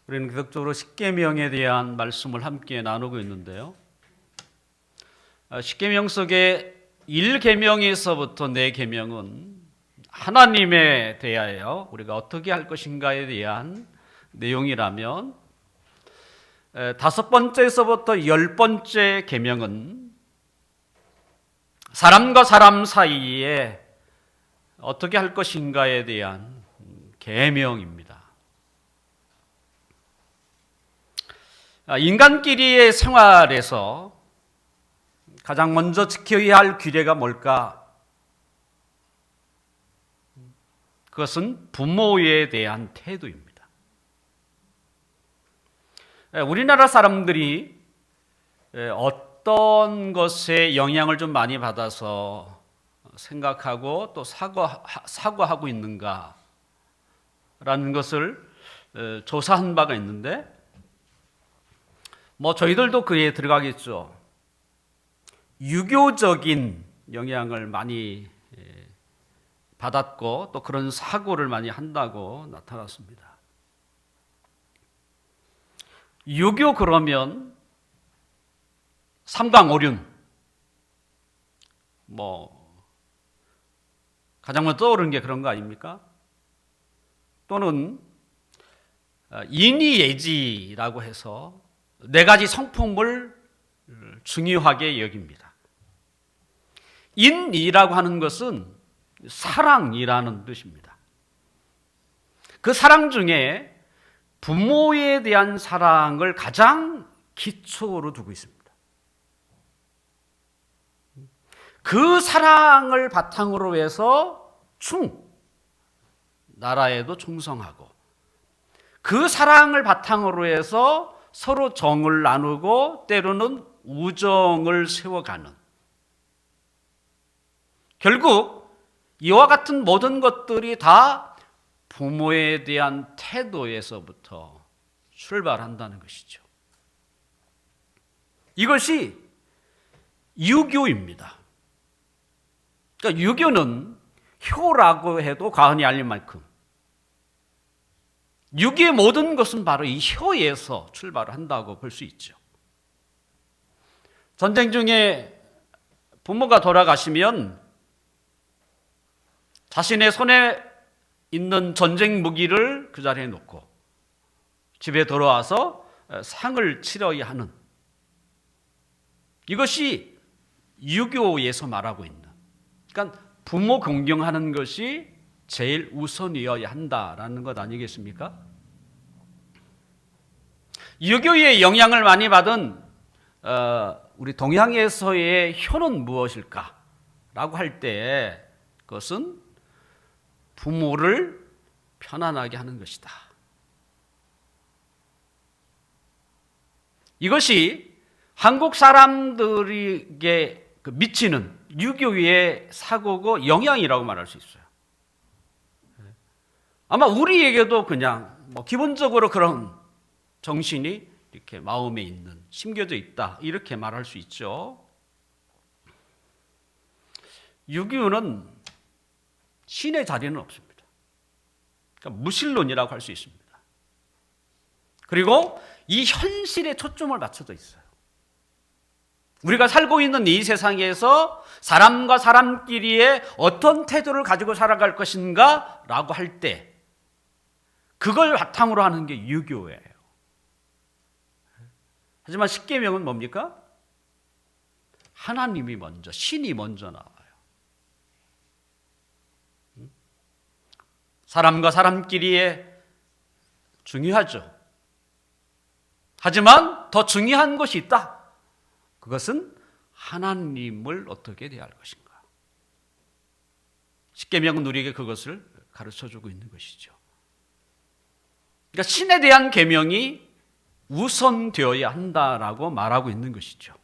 우리는 계속적으로 십계명에 대한 말씀을 함께 나누고 있는데요. 십계명 속에 1계명에서부터 4계명은 하나님에 대하여 우리가 어떻게 할 것인가에 대한 내용이라면, 5번째에서부터 10번째 계명은 사람과 사람 사이에 어떻게 할 것인가에 대한 계명입니다. 인간끼리의 생활에서 가장 먼저 지켜야 할 규례가 뭘까? 그것은 부모에 대한 태도입니다. 우리나라 사람들이 어떤 것에 영향을 좀 많이 받아서 생각하고 또 사고하고 있는가라는 것을 조사한 바가 있는데, 저희들도 그에 들어가겠죠. 유교적인 영향을 많이 받았고 또 그런 사고를 많이 한다고 나타났습니다. 유교 그러면 삼강오륜, 가장 먼저 떠오르는 게 그런 거 아닙니까? 또는 인의예지라고 해서 4가지 성품을 중요하게 여깁니다. 인이라고 하는 것은 사랑이라는 뜻입니다. 그 사랑 중에 부모에 대한 사랑을 가장 기초로 두고 있습니다. 그 사랑을 바탕으로 해서 나라에도 충성하고, 그 사랑을 바탕으로 해서 서로 정을 나누고 때로는 우정을 세워가는, 결국 이와 같은 모든 것들이 다 부모에 대한 태도에서부터 출발한다는 것이죠. 이것이 유교입니다. 그러니까 유교는 효라고 해도 과언이 아닐 만큼 유교의 모든 것은 바로 이 효에서 출발을 한다고 볼 수 있죠. 전쟁 중에 부모가 돌아가시면 자신의 손에 있는 전쟁 무기를 그 자리에 놓고 집에 돌아와서 상을 치러야 하는, 이것이 유교에서 말하고 있는, 그러니까 부모 공경하는 것이 제일 우선이어야 한다라는 것 아니겠습니까? 유교의 영향을 많이 받은 우리 동양에서의 효는 무엇일까라고 할 때 그것은 부모를 편안하게 하는 것이다. 이것이 한국 사람들에게 미치는 유교의 사고고 영향이라고 말할 수 있어요. 아마 우리에게도 그냥 기본적으로 그런 정신이 이렇게 마음에 있는, 심겨져 있다, 이렇게 말할 수 있죠. 유교는 신의 자리는 없습니다. 그러니까 무신론이라고 할 수 있습니다. 그리고 이 현실에 초점을 맞춰져 있어요. 우리가 살고 있는 이 세상에서 사람과 사람끼리의 어떤 태도를 가지고 살아갈 것인가 라고 할 때 그걸 바탕으로 하는 게 유교예요. 하지만 십계명은 뭡니까? 하나님이 먼저, 신이 먼저 나와요. 사람과 사람끼리의 중요하죠. 하지만 더 중요한 것이 있다. 그것은 하나님을 어떻게 대할 것인가. 십계명은 우리에게 그것을 가르쳐주고 있는 것이죠. 그러니까 신에 대한 계명이 우선되어야 한다라고 말하고 있는 것이죠.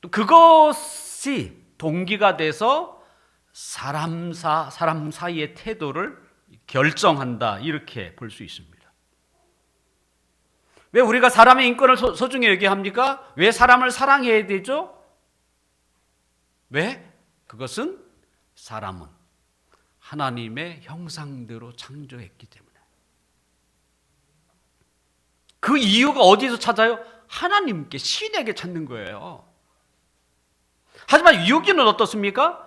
또 그것이 동기가 돼서 사람 사이의 태도를 결정한다, 이렇게 볼 수 있습니다. 왜 우리가 사람의 인권을 소중히 얘기합니까? 왜 사람을 사랑해야 되죠? 왜? 그것은 사람은 하나님의 형상대로 창조했기 때문에. 그 이유가 어디서 찾아요? 하나님께, 신에게 찾는 거예요. 하지만 유기는 어떻습니까?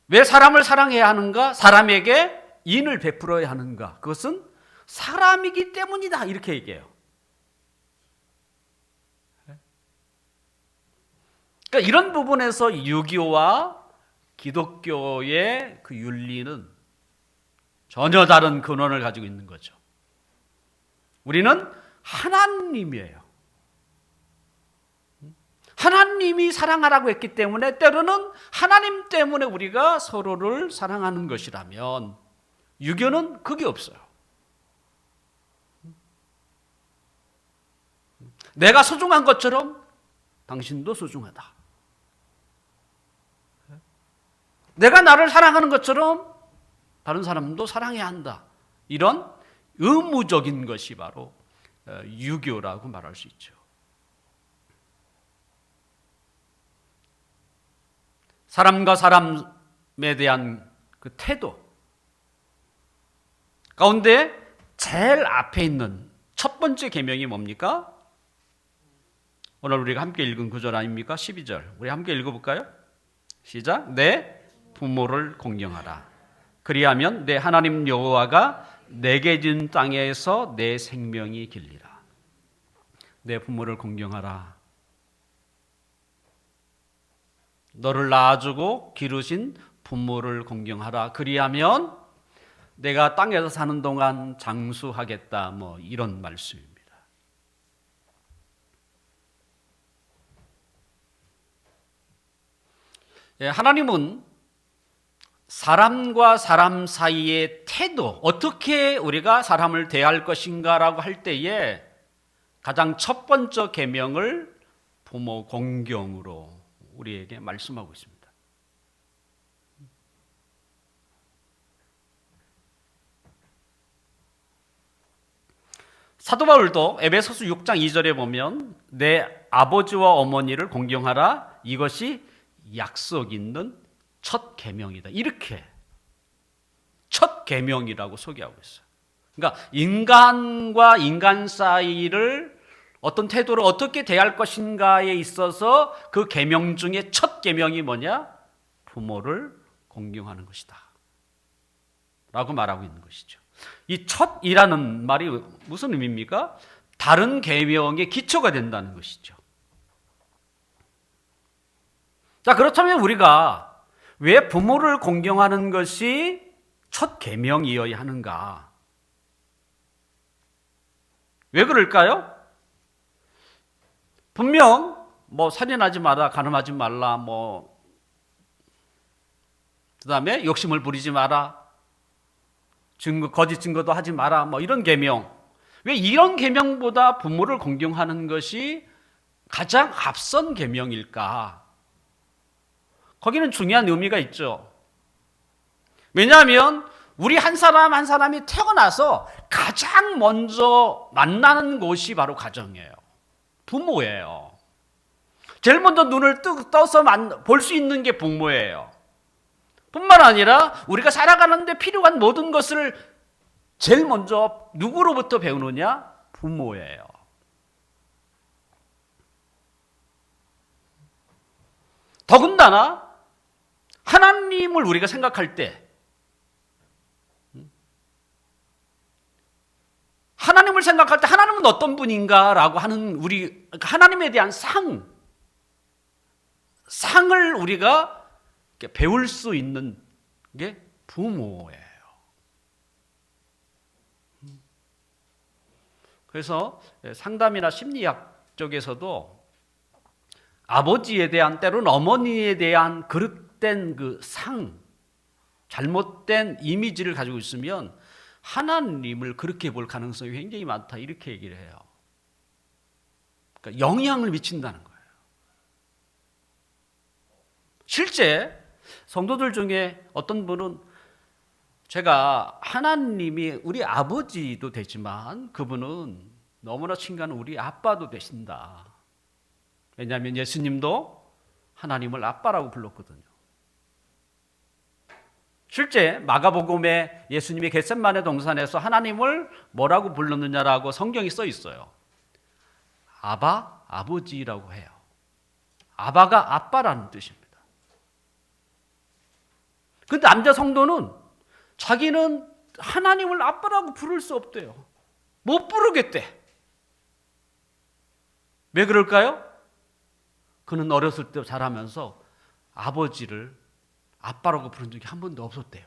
왜 사람을 사랑해야 하는가? 사람에게 인을 베풀어야 하는가? 그것은 사람이기 때문이다. 이렇게 얘기해요. 그러니까 이런 부분에서 유교와 기독교의 그 윤리는 전혀 다른 근원을 가지고 있는 거죠. 우리는 하나님이에요. 하나님이 사랑하라고 했기 때문에 때로는 하나님 때문에 우리가 서로를 사랑하는 것이라면 유교는 그게 없어요. 내가 소중한 것처럼 당신도 소중하다. 내가 나를 사랑하는 것처럼 다른 사람도 사랑해야 한다. 이런 의무적인 것이 바로 유교라고 말할 수 있죠. 사람과 사람에 대한 그 태도 가운데 제일 앞에 있는 첫 번째 계명이 뭡니까? 오늘 우리가 함께 읽은 구절 아닙니까? 12절. 우리 함께 읽어볼까요? 시작. 내 부모를 공경하라. 그리하면 내 하나님 여호와가 내게 준 땅에서 내 생명이 길리라. 내 부모를 공경하라. 너를 낳아주고 기르신 부모를 공경하라. 그리하면 내가 땅에서 사는 동안 장수하겠다. 뭐 이런 말씀입니다. 하나님은 사람과 사람 사이의 태도, 어떻게 우리가 사람을 대할 것인가라고 할 때에 가장 첫 번째 계명을 부모 공경으로 우리에게 말씀하고 있습니다. 사도 바울도 에베소서 6장 2절에 보면 내 아버지와 어머니를 공경하라. 이것이 약속 있는 첫 계명이다. 이렇게 첫 계명이라고 소개하고 있어요. 그러니까 인간과 인간 사이를 어떤 태도로 어떻게 대할 것인가에 있어서 그 계명 중에 첫 계명이 뭐냐? 부모를 공경하는 것이다. 라고 말하고 있는 것이죠. 이 첫이라는 말이 무슨 의미입니까? 다른 계명의 기초가 된다는 것이죠. 자, 그렇다면 우리가 왜 부모를 공경하는 것이 첫 계명이어야 하는가? 왜 그럴까요? 분명 살인하지 마라, 간음하지 말라, 그다음에 욕심을 부리지 마라, 거짓 증거도 하지 마라, 이런 계명. 왜 이런 계명보다 부모를 공경하는 것이 가장 앞선 계명일까? 거기는 중요한 의미가 있죠. 왜냐하면 우리 한 사람 한 사람이 태어나서 가장 먼저 만나는 곳이 바로 가정이에요. 부모예요. 제일 먼저 눈을 떠서 볼 수 있는 게 부모예요. 뿐만 아니라 우리가 살아가는데 필요한 모든 것을 제일 먼저 누구로부터 배우느냐? 부모예요. 더군다나 하나님을 우리가 생각할 때 하나님을 생각할 때 하나님은 어떤 분인가라고 하는 우리 하나님에 대한 상을 우리가 배울 수 있는 게 부모예요. 그래서 상담이나 심리학 쪽에서도 아버지에 대한 때로는 어머니에 대한 그릇된 그 잘못된 이미지를 가지고 있으면 하나님을 그렇게 볼 가능성이 굉장히 많다 이렇게 얘기를 해요. 그러니까 영향을 미친다는 거예요. 실제 성도들 중에 어떤 분은 제가 하나님이 우리 아버지도 되지만 그분은 너무나 친근한 우리 아빠도 되신다. 왜냐하면 예수님도 하나님을 아빠라고 불렀거든요. 실제 마가복음에 예수님이 겟셋마네 동산에서 하나님을 뭐라고 불렀느냐라고 성경이 써 있어요. 아바, 아버지라고 해요. 아바가 아빠라는 뜻입니다. 근데 남자 성도는 자기는 하나님을 아빠라고 부를 수 없대요. 못 부르겠대. 왜 그럴까요? 그는 어렸을 때 자라면서 아버지를 아빠라고 부른 적이 한 번도 없었대요.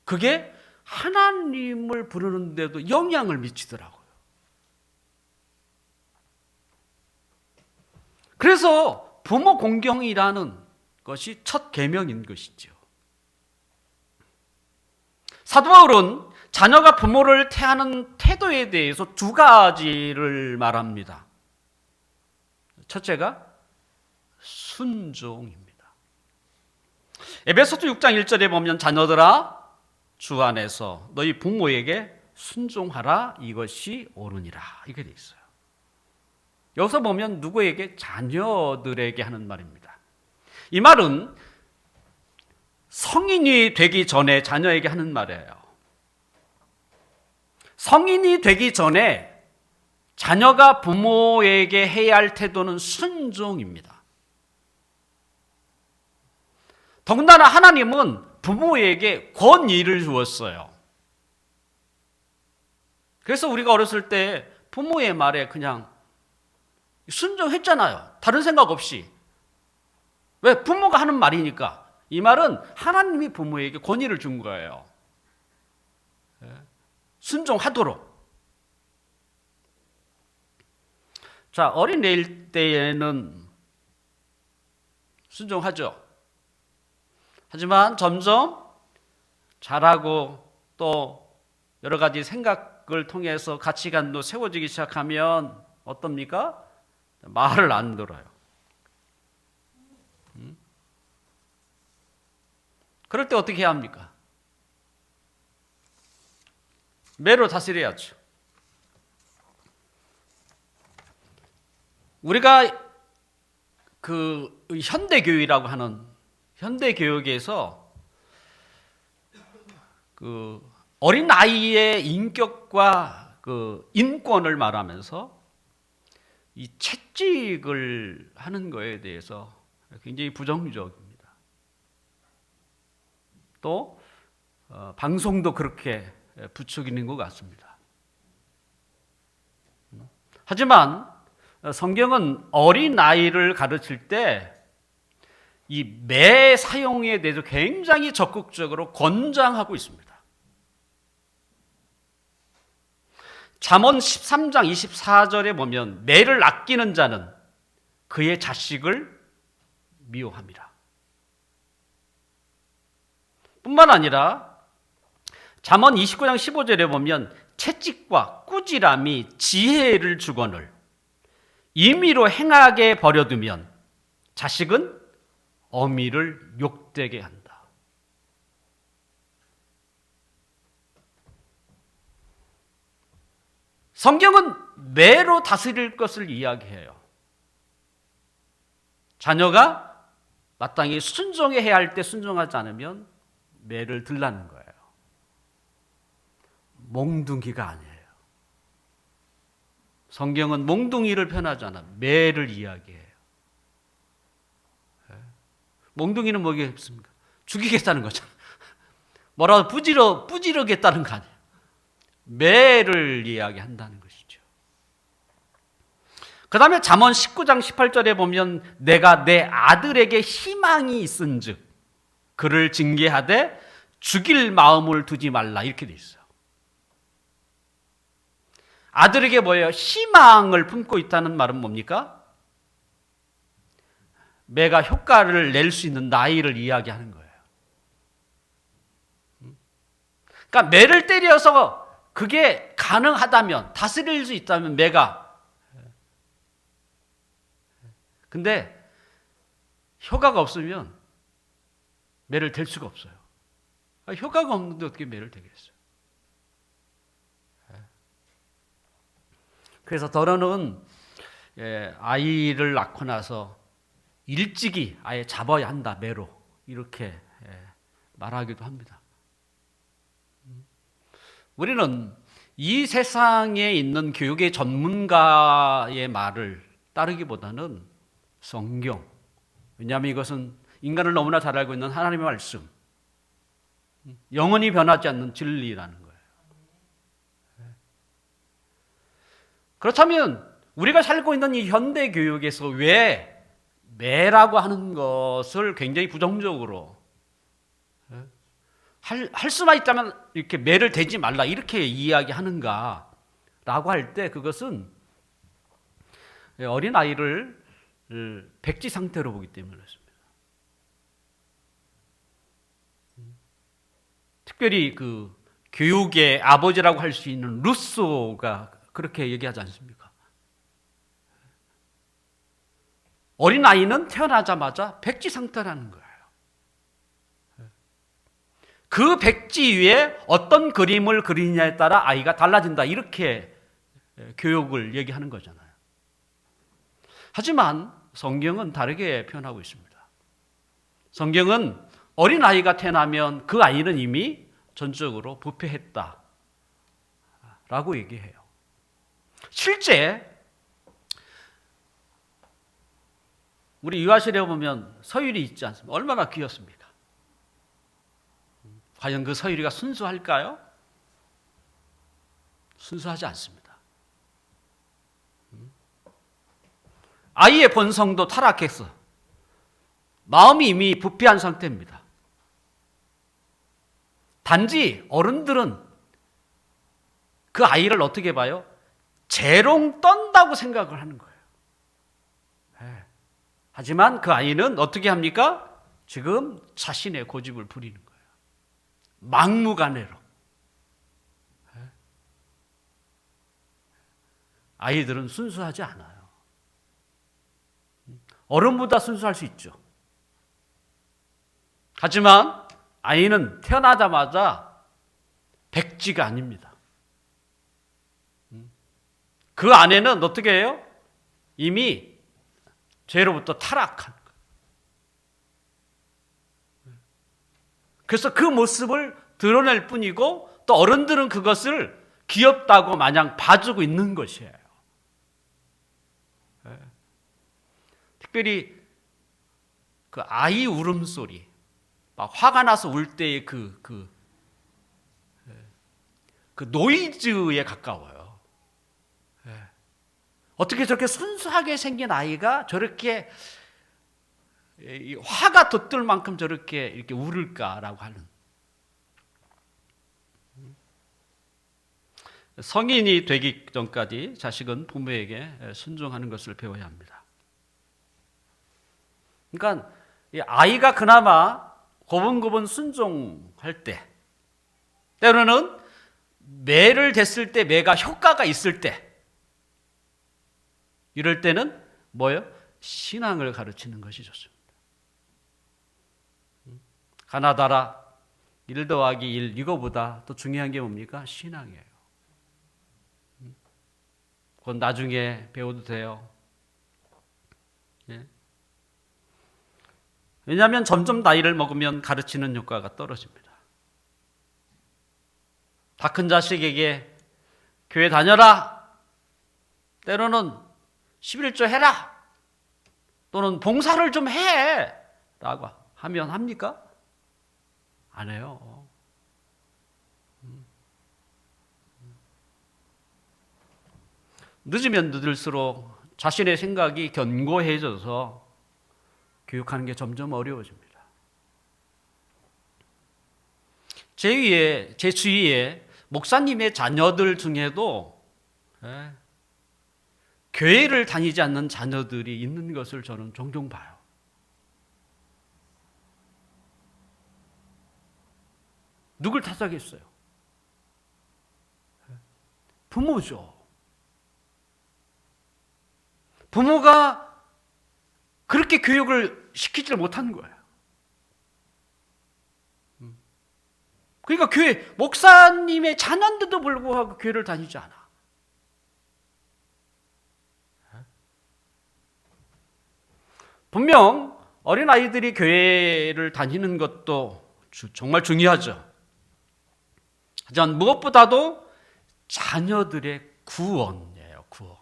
그게 하나님을 부르는데도 영향을 미치더라고요. 그래서 부모 공경이라는 것이 첫 계명인 것이죠. 사도 바울은 자녀가 부모를 대하는 태도에 대해서 두 가지를 말합니다. 첫째가 순종입니다. 에베소서 6장 1절에 보면 자녀들아 주 안에서 너희 부모에게 순종하라 이것이 옳으니라 이렇게 돼 있어요. 여기서 보면 누구에게? 자녀들에게 하는 말입니다. 이 말은 성인이 되기 전에 자녀에게 하는 말이에요. 성인이 되기 전에 자녀가 부모에게 해야 할 태도는 순종입니다. 더군다나 하나님은 부모에게 권위를 주었어요. 그래서 우리가 어렸을 때 부모의 말에 그냥 순종했잖아요. 다른 생각 없이. 왜? 부모가 하는 말이니까. 이 말은 하나님이 부모에게 권위를 준 거예요. 순종하도록. 자, 어린애일 때에는 순종하죠. 하지만 점점 자라고 또 여러 가지 생각을 통해서 가치관도 세워지기 시작하면 어떻습니까? 말을 안 들어요. 그럴 때 어떻게 해야 합니까? 매로 다스려야죠. 우리가 그 현대교육이라고 하는 현대교육에서 그 어린 아이의 인격과 그 인권을 말하면서 이 채찍을 하는 거에 대해서 굉장히 부정적입니다. 또 방송도 그렇게 부추기는 것 같습니다. 하지만 성경은 어린 아이를 가르칠 때 이 매 사용에 대해서 굉장히 적극적으로 권장하고 있습니다. 잠언 13장 24절에 보면 매를 아끼는 자는 그의 자식을 미워합니다. 뿐만 아니라 잠언 29장 15절에 보면 채찍과 꾸지람이 지혜를 주거늘 임의로 행하게 버려두면 자식은 어미를 욕되게 한다. 성경은 매로 다스릴 것을 이야기해요. 자녀가 마땅히 순종해야 할 때 순종하지 않으면 매를 들라는 거예요. 몽둥이가 아니에요. 성경은 몽둥이를 편하지 않아 매를 이야기해요. 몽둥이는 뭐겠습니까? 죽이겠다는 거잖아. 뭐라도 부지르겠다는 거 아니에요. 매를 이야기한다는 것이죠. 그 다음에 잠언 19장 18절에 보면 내가 내 아들에게 희망이 있은즉 그를 징계하되 죽일 마음을 두지 말라 이렇게 돼 있어요. 아들에게 뭐예요? 희망을 품고 있다는 말은 뭡니까? 매가 효과를 낼 수 있는 나이를 이야기하는 거예요. 그러니까 매를 때려서 그게 가능하다면, 다스릴 수 있다면 매가. 근데 효과가 없으면 매를 댈 수가 없어요. 효과가 없는데 어떻게 매를 대겠어요? 그래서 더러는 아이를 낳고 나서 일찍이 아예 잡아야 한다, 매로. 이렇게 말하기도 합니다. 우리는 이 세상에 있는 교육의 전문가의 말을 따르기보다는 성경, 왜냐하면 이것은 인간을 너무나 잘 알고 있는 하나님의 말씀, 영원히 변하지 않는 진리라는 거예요. 그렇다면 우리가 살고 있는 이 현대 교육에서 왜 매라고 하는 것을 굉장히 부정적으로 할 수만 있다면 이렇게 매를 대지 말라 이렇게 이야기하는가라고 할 때 그것은 어린아이를 백지 상태로 보기 때문에 그렇습니다. 특별히 그 교육의 아버지라고 할 수 있는 루소가 그렇게 얘기하지 않습니까? 어린아이는 태어나자마자 백지 상태라는 거예요. 그 백지 위에 어떤 그림을 그리느냐에 따라 아이가 달라진다. 이렇게 교육을 얘기하는 거잖아요. 하지만 성경은 다르게 표현하고 있습니다. 성경은 어린아이가 태어나면 그 아이는 이미 전적으로 부패했다 라고 얘기해요. 실제 우리 유아실에 보면 서율이 있지 않습니까? 얼마나 귀엽습니까? 과연 그 서율이가 순수할까요? 순수하지 않습니다. 아이의 본성도 타락해서 마음이 이미 부패한 상태입니다. 단지 어른들은 그 아이를 어떻게 봐요? 재롱 떤다고 생각을 하는 거예요. 하지만 그 아이는 어떻게 합니까? 지금 자신의 고집을 부리는 거예요. 막무가내로. 아이들은 순수하지 않아요. 어른보다 순수할 수 있죠. 하지만 아이는 태어나자마자 백지가 아닙니다. 그 안에는 어떻게 해요? 이미 죄로부터 타락한 거예요. 그래서 그 모습을 드러낼 뿐이고 또 어른들은 그것을 귀엽다고 마냥 봐주고 있는 것이에요. 특별히 그 아이 울음소리, 막 화가 나서 울 때의 그 노이즈에 가까워요. 어떻게 저렇게 순수하게 생긴 아이가 저렇게 화가 돋들 만큼 저렇게 이렇게 울을까라고 하는. 성인이 되기 전까지 자식은 부모에게 순종하는 것을 배워야 합니다. 그러니까 아이가 그나마 고분고분 순종할 때, 때로는 매를 댔을 때 매가 효과가 있을 때, 이럴 때는 뭐예요? 신앙을 가르치는 것이 좋습니다. 가나다라 1 더하기 1 이거보다 더 중요한 게 뭡니까? 신앙이에요. 그건 나중에 배워도 돼요. 예? 왜냐하면 점점 나이를 먹으면 가르치는 효과가 떨어집니다. 다 큰 자식에게 교회 다녀라, 때로는 11조 해라, 또는 봉사를 좀 해 라고 하면 합니까? 안 해요. 늦으면 늦을수록 자신의 생각이 견고해져서 교육하는 게 점점 어려워집니다. 제 주위에 목사님의 자녀들 중에도 교회를 다니지 않는 자녀들이 있는 것을 저는 종종 봐요. 누굴 탓하겠어요? 부모죠. 부모가 그렇게 교육을 시키지 못한 거예요. 그러니까 교회, 목사님의 자녀인데도 불구하고 교회를 다니지 않아. 분명 어린아이들이 교회를 다니는 것도 정말 중요하죠. 하지만 무엇보다도 자녀들의 구원이에요. 구원.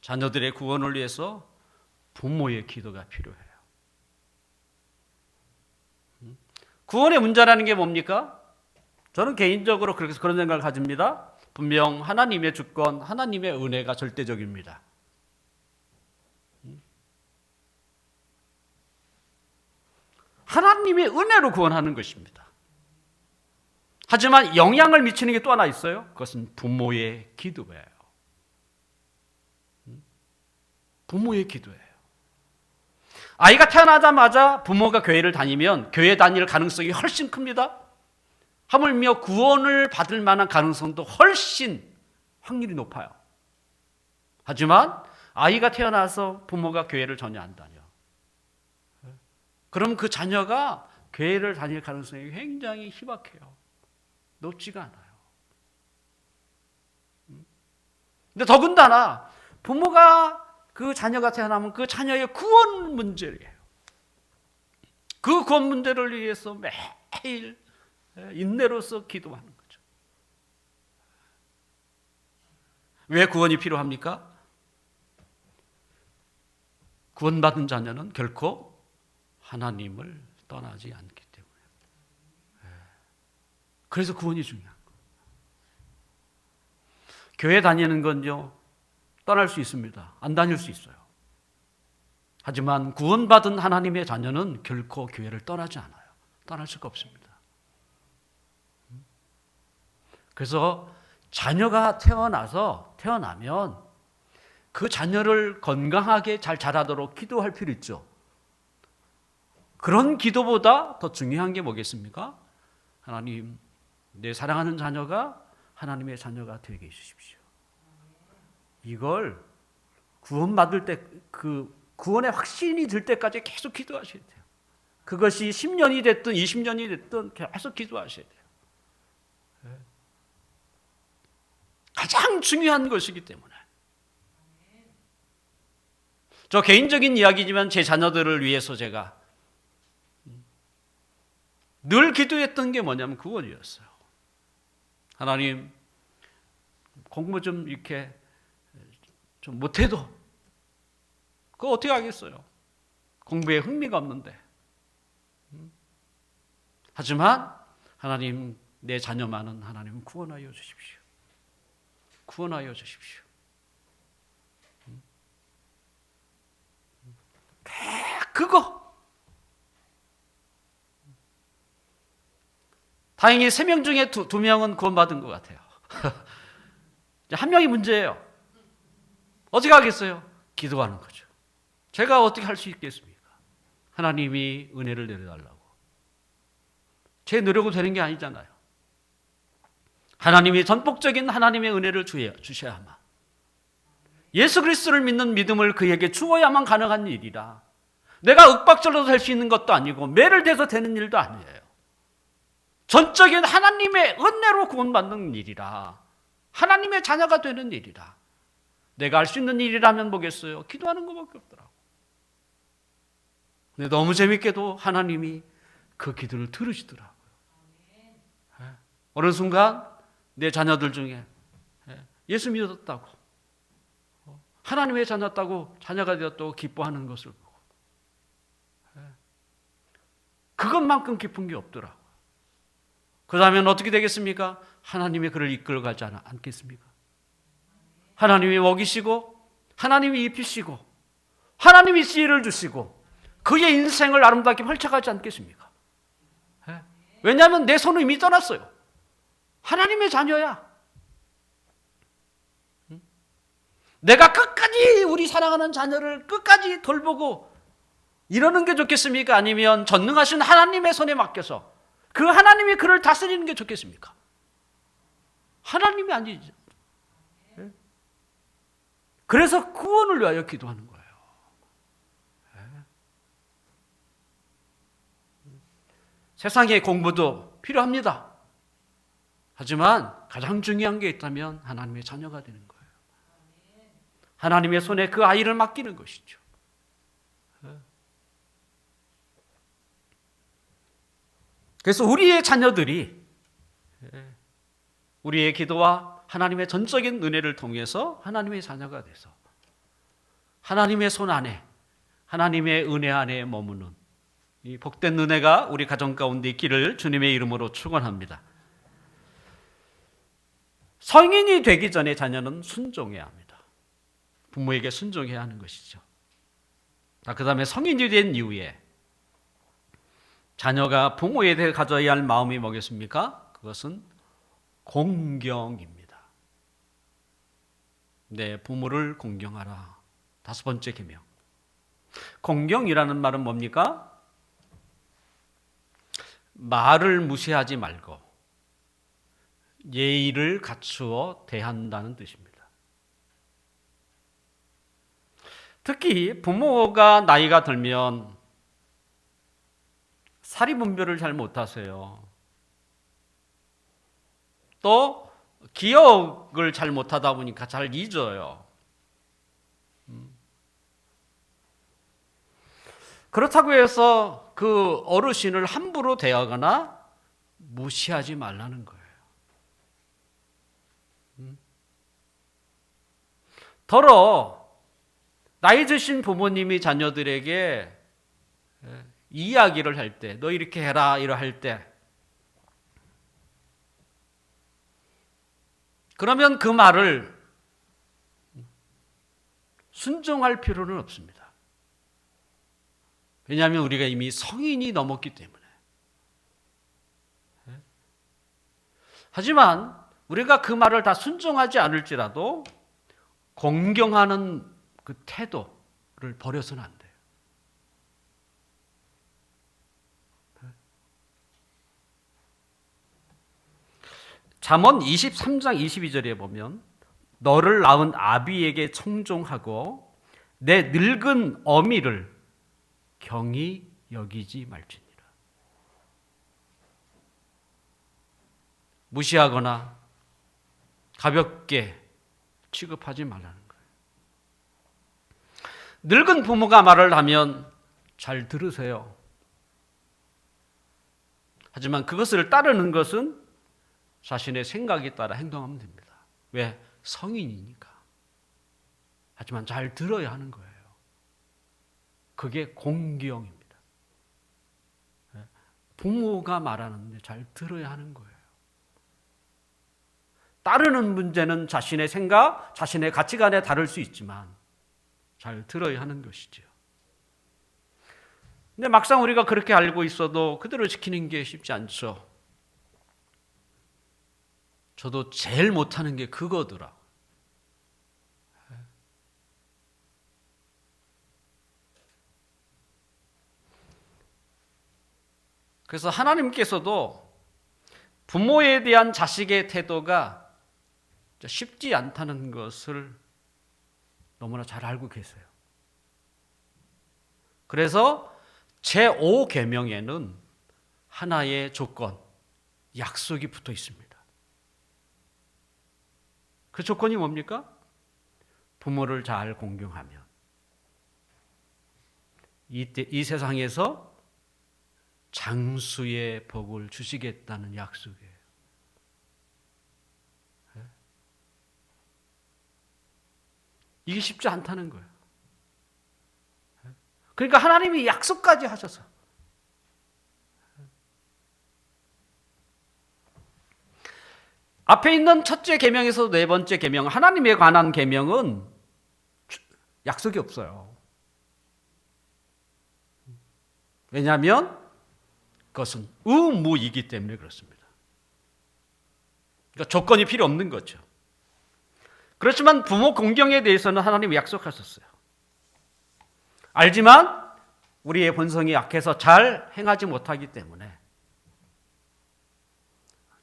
자녀들의 구원을 위해서 부모의 기도가 필요해요. 구원의 문제라는 게 뭡니까? 저는 개인적으로 그런 생각을 가집니다. 분명 하나님의 주권, 하나님의 은혜가 절대적입니다. 하나님의 은혜로 구원하는 것입니다. 하지만 영향을 미치는 게 또 하나 있어요. 그것은 부모의 기도예요. 부모의 기도예요. 아이가 태어나자마자 부모가 교회를 다니면 교회 다닐 가능성이 훨씬 큽니다. 하물며 구원을 받을 만한 가능성도 훨씬 확률이 높아요. 하지만 아이가 태어나서 부모가 교회를 전혀 안 다녀. 그럼 그 자녀가 교회를 다닐 가능성이 굉장히 희박해요. 높지가 않아요. 근데 더군다나 부모가 그 자녀가 태어나면 그 자녀의 구원 문제예요. 그 구원 문제를 위해서 매일 인내로서 기도하는 거죠. 왜 구원이 필요합니까? 구원받은 자녀는 결코 하나님을 떠나지 않기 때문에. 그래서 구원이 중요한 거예요. 교회 다니는 건요, 떠날 수 있습니다. 안 다닐 수 있어요. 하지만 구원받은 하나님의 자녀는 결코 교회를 떠나지 않아요. 떠날 수가 없습니다. 그래서 자녀가 태어나면 그 자녀를 건강하게 잘 자라도록 기도할 필요 있죠. 그런 기도보다 더 중요한 게 뭐겠습니까? 하나님, 내 사랑하는 자녀가 하나님의 자녀가 되게 해주십시오. 이걸 구원받을 때, 그 구원의 확신이 들 때까지 계속 기도하셔야 돼요. 그것이 10년이 됐든 20년이 됐든 계속 기도하셔야 돼요. 가장 중요한 것이기 때문에. 저 개인적인 이야기지만 제 자녀들을 위해서 제가 늘 기도했던 게 뭐냐면 구원이었어요. 하나님, 공부 좀 이렇게 좀 못해도 그거 어떻게 하겠어요? 공부에 흥미가 없는데. 하지만 하나님, 내 자녀만은 하나님 구원하여 주십시오. 구원하여 주십시오. 그거. 다행히 3명 중에 2명은 구원받은 것 같아요. 한 명이 문제예요. 어떻게 하겠어요? 기도하는 거죠. 제가 어떻게 할 수 있겠습니까? 하나님이 은혜를 내려달라고. 제 노력으로 되는 게 아니잖아요. 하나님이 전폭적인 하나님의 은혜를 주셔야만, 예수 그리스도를 믿는 믿음을 그에게 주어야만 가능한 일이라. 내가 윽박질러서 될 수 있는 것도 아니고 매를 대서 되는 일도 아니에요. 전적인 하나님의 은혜로 구원받는 일이라. 하나님의 자녀가 되는 일이라. 내가 할 수 있는 일이라면 뭐겠어요? 기도하는 것밖에 없더라고. 근데 너무 재밌게도 하나님이 그 기도를 들으시더라고요. 어느 순간 내 자녀들 중에 예수 믿었다고, 하나님의 자녀였다고, 자녀가 되었다고 기뻐하는 것을 보고, 그것만큼 기쁜 게 없더라고요. 그 다음엔 어떻게 되겠습니까? 하나님이 그를 이끌어가지 않겠습니까? 하나님이 먹이시고, 하나님이 입히시고, 하나님이 지혜를 주시고, 그의 인생을 아름답게 펼쳐가지 않겠습니까? 왜냐하면 내 손을 이미 떠났어요. 하나님의 자녀야. 내가 끝까지 우리 사랑하는 자녀를 끝까지 돌보고 이러는 게 좋겠습니까? 아니면 전능하신 하나님의 손에 맡겨서 그 하나님이 그를 다스리는 게 좋겠습니까? 하나님이 아니죠. 그래서 구원을 위하여 기도하는 거예요. 세상의 공부도 필요합니다. 하지만 가장 중요한 게 있다면 하나님의 자녀가 되는 거예요. 하나님의 손에 그 아이를 맡기는 것이죠. 그래서 우리의 자녀들이 우리의 기도와 하나님의 전적인 은혜를 통해서 하나님의 자녀가 돼서 하나님의 손 안에, 하나님의 은혜 안에 머무는 이 복된 은혜가 우리 가정 가운데 있기를 주님의 이름으로 축원합니다. 성인이 되기 전에 자녀는 순종해야 합니다. 부모에게 순종해야 하는 것이죠. 그 다음에 성인이 된 이후에 자녀가 부모에 대해 가져야 할 마음이 뭐겠습니까? 그것은 공경입니다. 내 부모를 공경하라. 5번째 계명. 공경이라는 말은 뭡니까? 말을 무시하지 말고 예의를 갖추어 대한다는 뜻입니다. 특히 부모가 나이가 들면 사리분별을 잘 못하세요. 또 기억을 잘 못하다 보니까 잘 잊어요. 그렇다고 해서 그 어르신을 함부로 대하거나 무시하지 말라는 거예요. 더러 나이 드신 부모님이 자녀들에게 이야기를 할 때, 너 이렇게 해라 이러 할 때, 그러면 그 말을 순종할 필요는 없습니다. 왜냐하면 우리가 이미 성인이 넘었기 때문에. 하지만 우리가 그 말을 다 순종하지 않을지라도 공경하는 그 태도를 버려서는 안 돼요. 잠언 23장 22절에 보면 너를 낳은 아비에게 청종하고 내 늙은 어미를 경히 여기지 말지니라. 무시하거나 가볍게 취급하지 말라는 거예요. 늙은 부모가 말을 하면 잘 들으세요. 하지만 그것을 따르는 것은 자신의 생각에 따라 행동하면 됩니다. 왜? 성인이니까. 하지만 잘 들어야 하는 거예요. 그게 공경입니다. 부모가 말하는데 잘 들어야 하는 거예요. 따르는 문제는 자신의 생각, 자신의 가치관에 다를 수 있지만 잘 들어야 하는 것이죠. 근데 막상 우리가 그렇게 알고 있어도 그들을 지키는 게 쉽지 않죠. 저도 제일 못하는 게 그거더라. 그래서 하나님께서도 부모에 대한 자식의 태도가 쉽지 않다는 것을 너무나 잘 알고 계세요. 그래서 제5계명에는 하나의 조건, 약속이 붙어 있습니다. 그 조건이 뭡니까? 부모를 잘 공경하면 이 세상에서 장수의 복을 주시겠다는 약속이에요. 이게 쉽지 않다는 거예요. 그러니까 하나님이 약속까지 하셔서 앞에 있는 첫째 계명에서 네 번째 계명, 하나님에 관한 계명은 약속이 없어요. 왜냐하면 그것은 의무이기 때문에 그렇습니다. 그러니까 조건이 필요 없는 거죠. 그렇지만 부모 공경에 대해서는 하나님이 약속하셨어요. 알지만 우리의 본성이 약해서 잘 행하지 못하기 때문에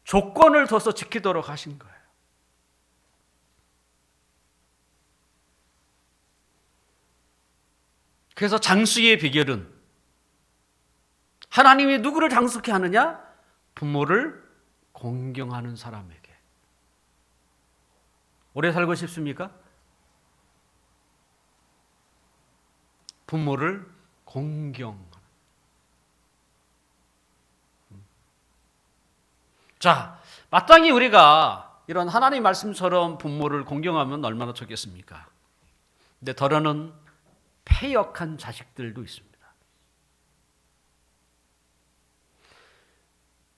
조건을 둬서 지키도록 하신 거예요. 그래서 장수의 비결은 하나님이 누구를 장수케 하느냐? 부모를 공경하는 사람에게. 오래 살고 싶습니까? 부모를 공경하는. 자, 마땅히 우리가 이런 하나님 말씀처럼 부모를 공경하면 얼마나 좋겠습니까? 근데 더러는 패역한 자식들도 있습니다.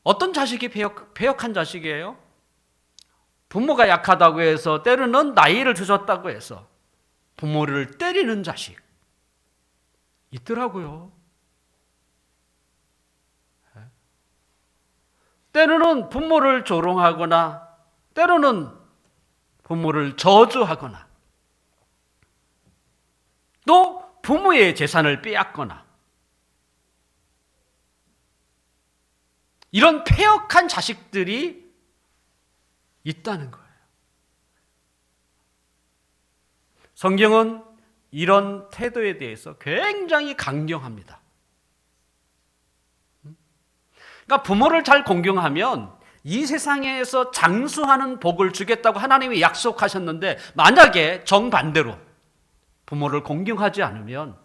어떤 자식이 패역한 자식이에요? 부모가 약하다고 해서, 때로는 나이를 드셨다고 해서 부모를 때리는 자식 있더라고요. 때로는 부모를 조롱하거나, 때로는 부모를 저주하거나, 또 부모의 재산을 빼앗거나, 이런 패역한 자식들이 있다는 거예요. 성경은 이런 태도에 대해서 굉장히 강경합니다. 그러니까 부모를 잘 공경하면 이 세상에서 장수하는 복을 주겠다고 하나님이 약속하셨는데, 만약에 정반대로 부모를 공경하지 않으면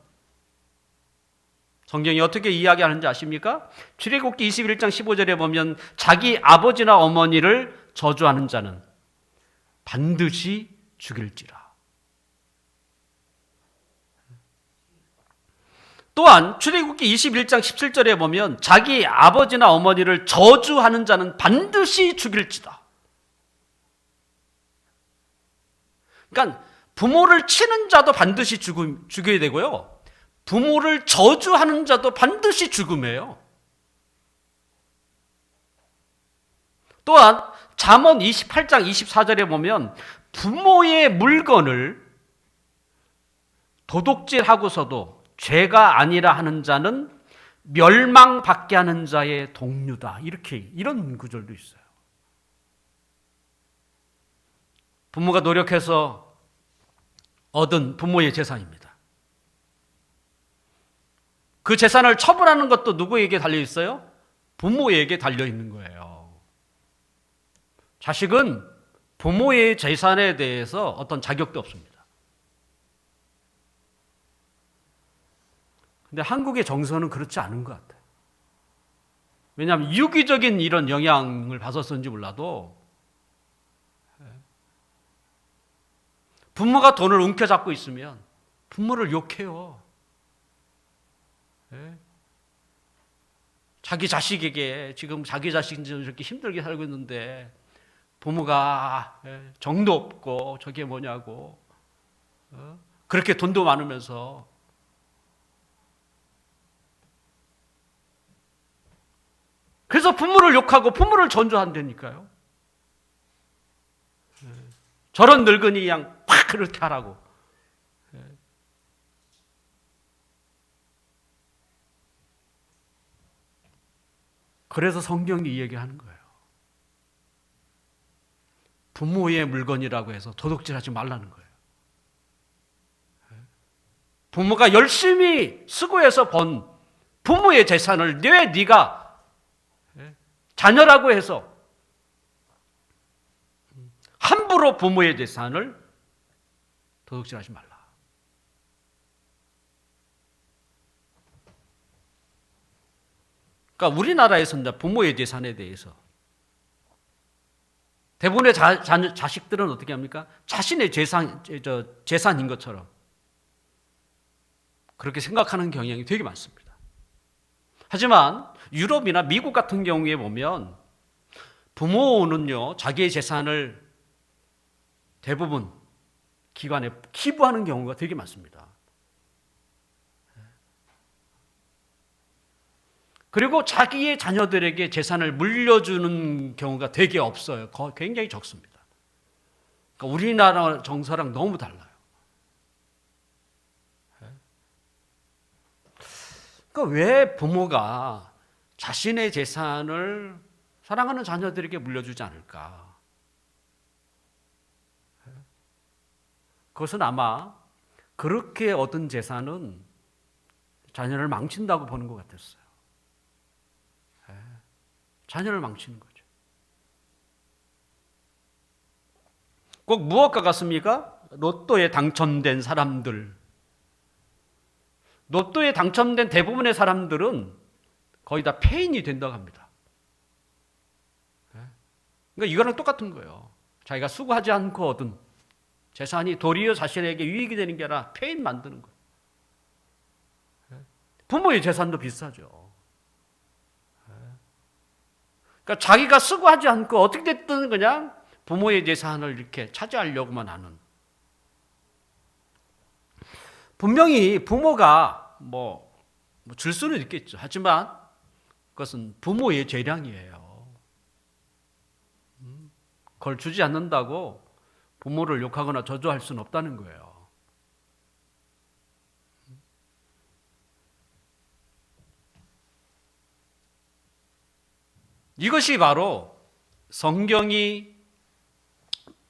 성경이 어떻게 이야기하는지 아십니까? 출애굽기 21장 15절에 보면 자기 아버지나 어머니를 저주하는 자는 반드시 죽일지라. 또한 출애굽기 21장 17절에 보면 자기 아버지나 어머니를 저주하는 자는 반드시 죽일지다. 그러니까 부모를 치는 자도 반드시 죽여야 되고요, 부모를 저주하는 자도 반드시 죽음이에요. 또한 잠언 28장 24절에 보면 부모의 물건을 도둑질하고서도 죄가 아니라 하는 자는 멸망받게 하는 자의 동류다. 이런 구절도 있어요. 부모가 노력해서 얻은 부모의 재산입니다. 그 재산을 처분하는 것도 누구에게 달려 있어요? 부모에게 달려 있는 거예요. 자식은 부모의 재산에 대해서 어떤 자격도 없습니다. 근데 한국의 정서는 그렇지 않은 것 같아요. 왜냐하면 유기적인 이런 영향을 받았었는지 몰라도 부모가 돈을 움켜잡고 있으면 부모를 욕해요. 자기 자식에게, 지금 자기 자식이 저렇게 힘들게 살고 있는데 부모가 정도 없고 저게 뭐냐고, 그렇게 돈도 많으면서. 그래서 부모를 욕하고 부모를 전조한다니까요. 저런 늙은이 양 팍 그렇게 하라고. 그래서 성경이 이 얘기하는 거예요. 부모의 물건이라고 해서 도둑질하지 말라는 거예요. 부모가 열심히 수고해서 번 부모의 재산을 왜 네가 자녀라고 해서 함부로 부모의 재산을 도둑질하지 말라. 그러니까 우리나라에서는 부모의 재산에 대해서 대부분의 자식들은 어떻게 합니까? 자신의 재산인 것처럼 그렇게 생각하는 경향이 되게 많습니다. 하지만 유럽이나 미국 같은 경우에 보면 부모는요, 자기의 재산을 대부분 기관에 기부하는 경우가 되게 많습니다. 그리고 자기의 자녀들에게 재산을 물려주는 경우가 되게 없어요. 굉장히 적습니다. 그러니까 우리나라 정서랑 너무 달라요. 그러니까 왜 부모가 자신의 재산을 사랑하는 자녀들에게 물려주지 않을까? 그것은 아마 그렇게 얻은 재산은 자녀를 망친다고 보는 것 같았어요. 자녀를 망치는 거죠. 꼭 무엇과 같습니까? 로또에 당첨된 사람들. 로또에 당첨된 대부분의 사람들은 거의 다 폐인이 된다고 합니다. 그러니까 이거랑 똑같은 거예요. 자기가 수고하지 않고 얻은 재산이 도리어 자신에게 유익이 되는 게 아니라 폐인 만드는 거예요. 부모의 재산도 비슷하죠. 그러니까 자기가 수고하지 않고 어떻게 됐든 그냥 부모의 재산을 이렇게 차지하려고만 하는. 분명히 부모가 줄 수는 있겠죠. 하지만 그것은 부모의 재량이에요. 그걸 주지 않는다고 부모를 욕하거나 저주할 수는 없다는 거예요. 이것이 바로 성경이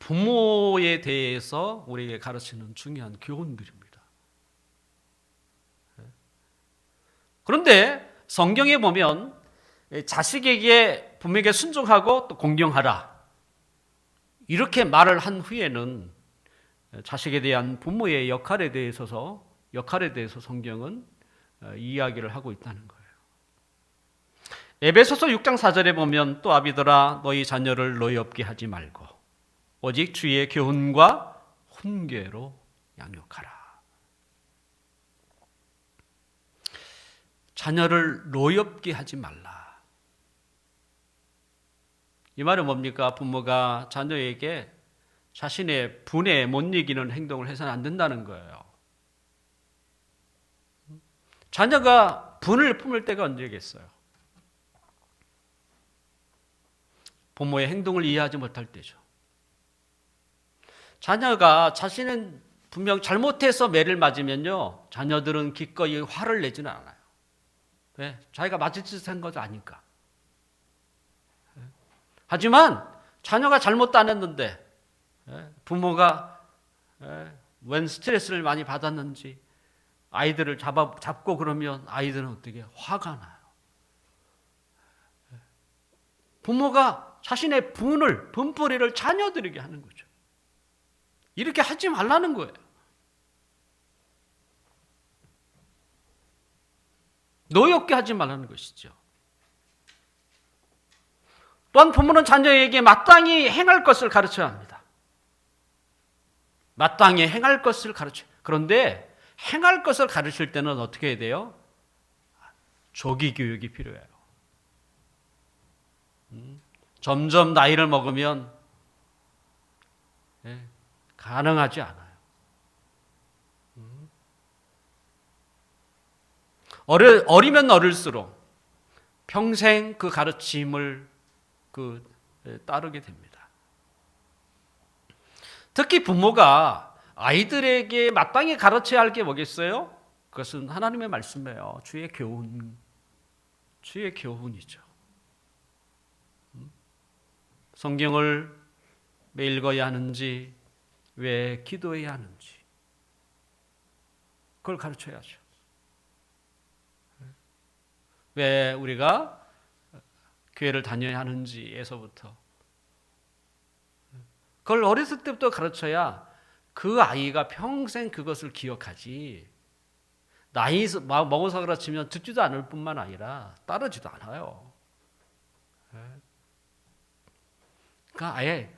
부모에 대해서 우리에게 가르치는 중요한 교훈들입니다. 그런데 성경에 보면 자식에게 부모에게 순종하고 또 공경하라 이렇게 말을 한 후에는 자식에 대한 부모의 역할에 대해서 성경은 이야기를 하고 있다는 거예요. 에베소서 6장 4절에 보면 또 아비들아 너희 자녀를 너희 없게 하지 말고 오직 주의 교훈과 훈계로 양육하라. 자녀를 노엽게 하지 말라. 이 말은 뭡니까? 부모가 자녀에게 자신의 분에 못 이기는 행동을 해서는 안 된다는 거예요. 자녀가 분을 품을 때가 언제겠어요? 부모의 행동을 이해하지 못할 때죠. 자녀가 자신은 분명 잘못해서 매를 맞으면요, 자녀들은 기꺼이 화를 내지는 않아요. 왜? 자기가 맞을 짓을 한 것도 아니까. 하지만 자녀가 잘못도 안 했는데 부모가 웬 스트레스를 많이 받았는지 아이들을 잡고 그러면 아이들은 어떻게 화가 나요. 부모가 자신의 분풀이를 자녀들에게 하는 거죠. 이렇게 하지 말라는 거예요. 노엽게 하지 말라는 것이죠. 또한 부모는 자녀에게 마땅히 행할 것을 가르쳐야 합니다. 마땅히 행할 것을 가르쳐요. 그런데 행할 것을 가르칠 때는 어떻게 해야 돼요? 조기 교육이 필요해요. 점점 나이를 먹으면 가능하지 않아요. 어리면 어릴수록 평생 그 가르침을 따르게 됩니다. 특히 부모가 아이들에게 마땅히 가르쳐야 할 게 뭐겠어요? 그것은 하나님의 말씀이에요. 주의 교훈이죠. 성경을 왜 읽어야 하는지, 왜 기도해야 하는지, 그걸 가르쳐야죠. 왜 우리가 교회를 다녀야 하는지에서부터 그걸 어렸을 때부터 가르쳐야 그 아이가 평생 그것을 기억하지, 나이 먹어서 가르치면 듣지도 않을 뿐만 아니라 따르지도 않아요. 그러니까 아예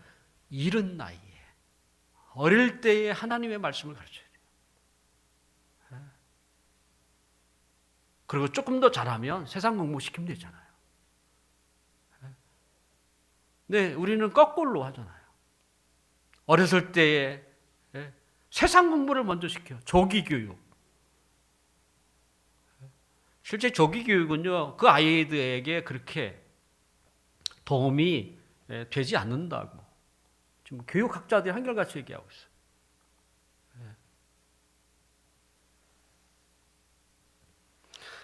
이른 나이에 어릴 때에 하나님의 말씀을 가르쳐야 돼요. 그리고 조금 더 잘하면 세상 공부시키면 되잖아요. 네, 우리는 거꾸로 하잖아요. 어렸을 때에 세상 공부를 먼저 시켜요. 조기 교육. 실제 조기 교육은요, 그 아이들에게 그렇게 도움이 되지 않는다고 지금 교육학자들이 한결같이 얘기하고 있어요.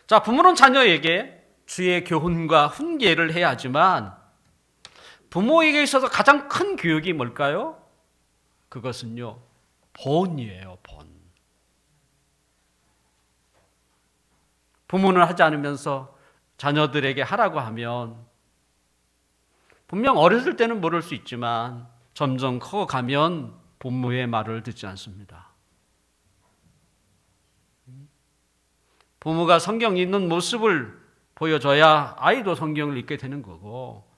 자, 부모는 자녀에게 주의 교훈과 훈계를 해야 하지만 부모에게 있어서 가장 큰 교육이 뭘까요? 그것은요, 본이에요, 본. 부모는 하지 않으면서 자녀들에게 하라고 하면 분명 어렸을 때는 모를 수 있지만 점점 커가면 부모의 말을 듣지 않습니다. 부모가 성경 읽는 모습을 보여줘야 아이도 성경을 읽게 되는 거고,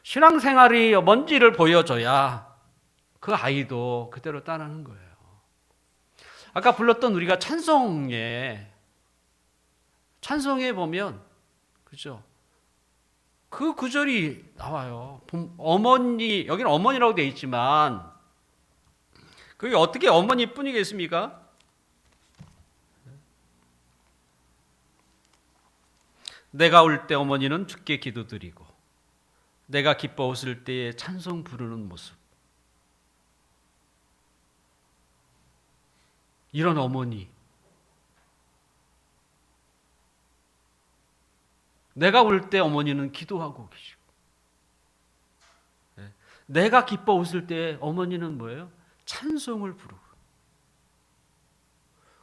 신앙생활이 뭔지를 보여줘야 그 아이도 그대로 따라하는 거예요. 아까 불렀던 우리가 찬송에 보면 그죠? 그 구절이 나와요. 어머니, 여기는 어머니라고 되어 있지만 그게 어떻게 어머니뿐이겠습니까? 내가 올 때 어머니는 주께 기도드리고 내가 기뻐 웃을 때에 찬송 부르는 모습. 이런 어머니. 내가 올 때 어머니는 기도하고 계시고 내가 기뻐 웃을 때 어머니는 뭐예요? 찬송을 부르고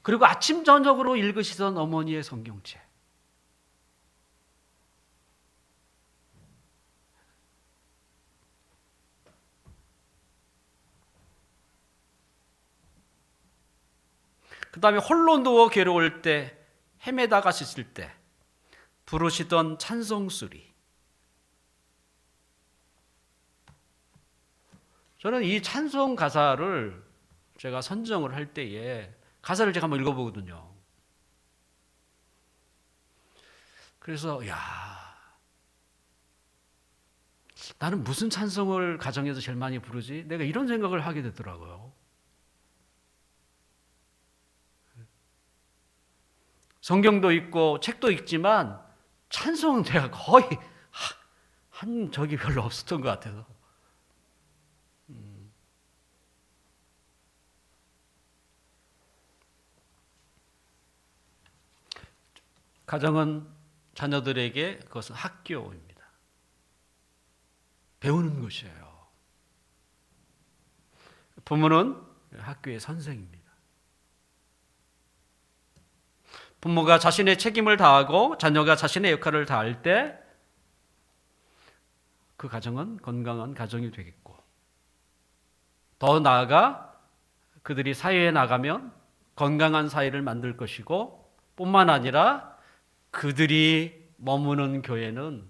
그리고 아침 저녁으로 읽으시던 어머니의 성경책. 그 다음에 홀로 누워 괴로울 때 헤매다 가셨을 때 부르시던 찬송소리. 저는 이 찬송 가사를 제가 선정을 할 때에 가사를 제가 한번 읽어보거든요. 그래서 나는 무슨 찬송을 가정에서 제일 많이 부르지? 내가 이런 생각을 하게 되더라고요. 성경도 읽고 책도 읽지만 찬송은 제가 거의 한 적이 별로 없었던 것 같아서. 가정은 자녀들에게 그것은 학교입니다. 배우는 것이에요. 부모는 학교의 선생입니다. 부모가 자신의 책임을 다하고 자녀가 자신의 역할을 다할 때 그 가정은 건강한 가정이 되겠고 더 나아가 그들이 사회에 나가면 건강한 사회를 만들 것이고 뿐만 아니라 그들이 머무는 교회는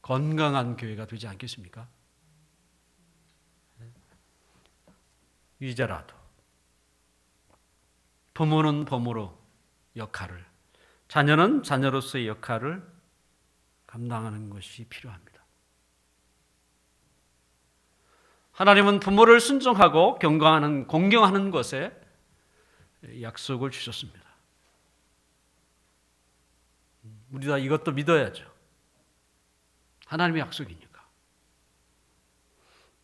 건강한 교회가 되지 않겠습니까? 이제라도 부모는 부모로 역할을, 자녀는 자녀로서의 역할을 감당하는 것이 필요합니다. 하나님은 부모를 순종하고 공경하는 것에 약속을 주셨습니다. 우리 다 이것도 믿어야죠. 하나님의 약속이니까.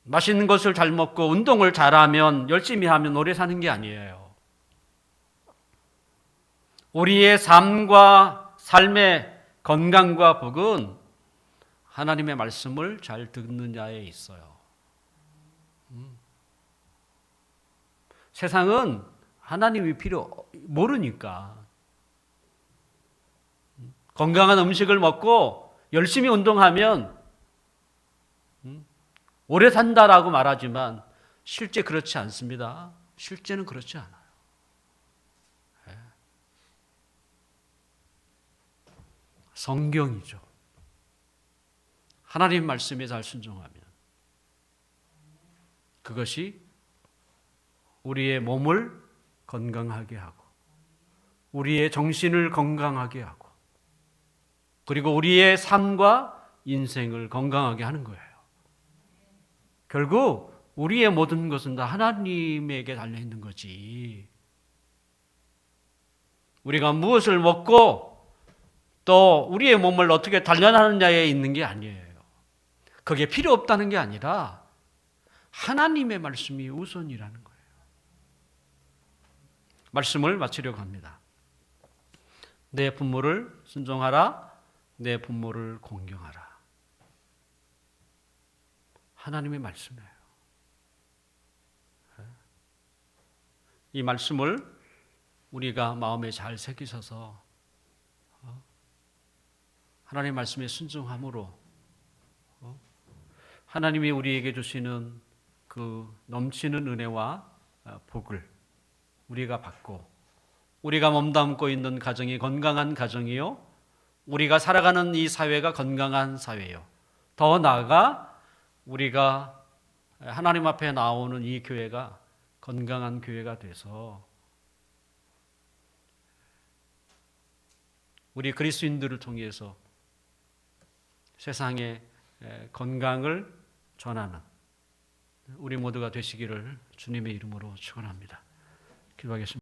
맛있는 것을 잘 먹고 운동을 잘하면 열심히 하면 오래 사는 게 아니에요. 우리의 삶의 건강과 복은 하나님의 말씀을 잘 듣는 자에 있어요. 세상은 하나님이 모르니까 건강한 음식을 먹고 열심히 운동하면 오래 산다라고 말하지만 실제 그렇지 않습니다. 실제는 그렇지 않아요. 성경이죠. 하나님 말씀에 잘 순종하면 그것이 우리의 몸을 건강하게 하고 우리의 정신을 건강하게 하고 그리고 우리의 삶과 인생을 건강하게 하는 거예요. 결국 우리의 모든 것은 다 하나님에게 달려있는 거지. 우리가 무엇을 먹고 또 우리의 몸을 어떻게 단련하느냐에 있는 게 아니에요. 그게 필요 없다는 게 아니라 하나님의 말씀이 우선이라는 거예요. 말씀을 마치려고 합니다. 내 부모를 순종하라. 내 부모를 공경하라. 하나님의 말씀이에요. 이 말씀을 우리가 마음에 잘 새기셔서 하나님의 말씀에 순종함으로 하나님이 우리에게 주시는 그 넘치는 은혜와 복을 우리가 받고 우리가 몸담고 있는 가정이 건강한 가정이요 우리가 살아가는 이 사회가 건강한 사회요 더 나아가 우리가 하나님 앞에 나오는 이 교회가 건강한 교회가 돼서 우리 그리스도인들을 통해서 세상에 건강을 전하는 우리 모두가 되시기를 주님의 이름으로 축원합니다. 기도하겠습니다.